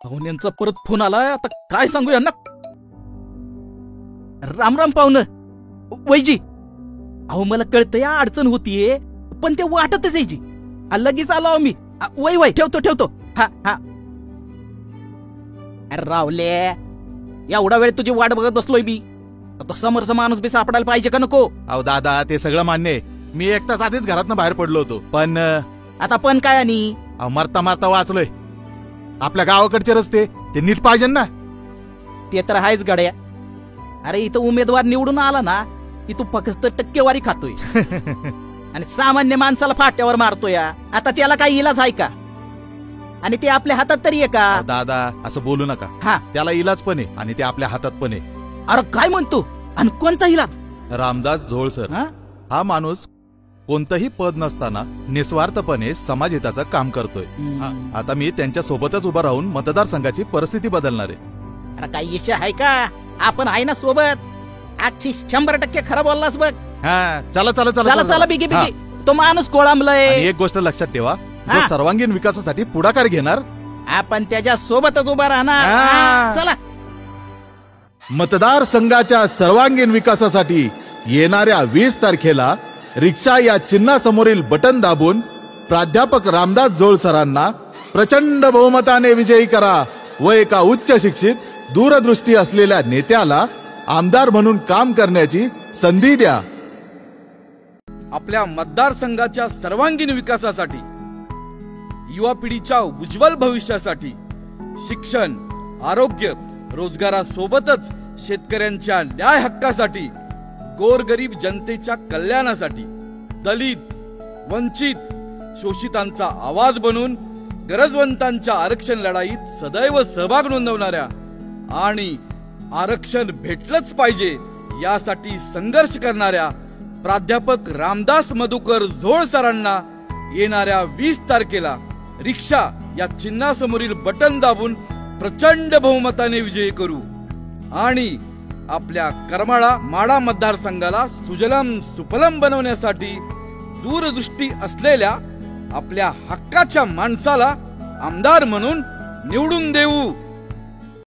पाहुण्यांचा परत फोन आलाय, आता काय सांगू यांना. राम राम पाहुणं. वैजी, अहो मला कळतं या अडचण होतीये, पण ते वाटतच यायची. लगेच आलो मी. वै वै ठेवतो. हा हा. अरे रावले, एवढा वेळ तुझी वाट बघत बसलोय मी. तो समोरचा माणूस बी सापडायला पाहिजे का नको? अहो दादा, ते सगळं मान्य आहे. मी एकटाच आधीच घरातनं बाहेर पडलो होतो, पण आता पण काय आणि मरता मारता वाचलोय. आपल्या गावाकडचे रस्ते ते नीट पाहिजे ना. ते तर आहेच गड्या. अरे इथं उमेदवार निवडून आला ना की तू फक्त टक्केवारी खातोय आणि सामान्य माणसाला फाट्यावर मारतोय. आता त्याला काही इलाज आहे का? आणि ते आपल्या हातात तरी आहे का? दादा असं बोलू नका. हा, त्याला इलाज पण आहे आणि ते आपल्या हातात पण आहे. अरे काय म्हणतो? आणि कोणता इलाज? रामदास झोळ सर हा माणूस कोणतंही पद नसताना निस्वार्थपणे समाजहिताचं काम करतोय. आता मी त्यांच्या सोबतच उभा राहून मतदारसंघाची परिस्थिती बदलणार आहे. अरे काही इच्छा आहे का? आपण आहे ना सोबत. आजची 100% खरं बोललास बघ. हा, चला बिगी तो माणूस कोळंबलाय. एक गोष्ट लक्षात ठेवा, जो सर्वांगीण विकासासाठी पुढाकार घेणार आपण त्याच्या सोबतच उभा राहणार. चला. मतदारसंघाच्या सर्वांगीण विकासासाठी येणाऱ्या 20 तारखेला रिक्षा या चिन्हासमोरील बटन दाबून प्राध्यापक रामदास झोळ सरांना प्रचंड बहुमताने विजयी करा व एका उच्च शिक्षित दूरदृष्टी असलेल्या नेत्याला आमदार म्हणून काम करण्याची संधी द्या. आपल्या मतदारसंघाच्या सर्वांगीण विकासासाठी, युवा पिढीच्या उज्ज्वल भविष्यासाठी, शिक्षण, आरोग्य, रोजगारासोबतच शेतकऱ्यांच्या न्याय हक्कासाठी, गोरगरीब जनतेच्या कल्याणासाठी, दलित, वंचित, शोषितांचा आवाज बनून गरजवंतांच्या आरक्षण लढाईत सदैव सहभाग नोंदवणाऱ्या आणि आरक्षण भेटलंच पाहिजे यासाठी संघर्ष करणाऱ्या प्राध्यापक रामदास मधुकर झोळ सरांना येणाऱ्या 20 तारखेला रिक्षा या चिन्हासमोरील बटन दाबून प्रचंड बहुमताने विजयी करू आणि आपल्या करमाळा माडा मतदारसंघाला सुजलम सुफलम बनवण्यासाठी दूरदृष्टी असलेल्या आपल्या हक्काच्या माणसाला आमदार म्हणून निवडून देऊ.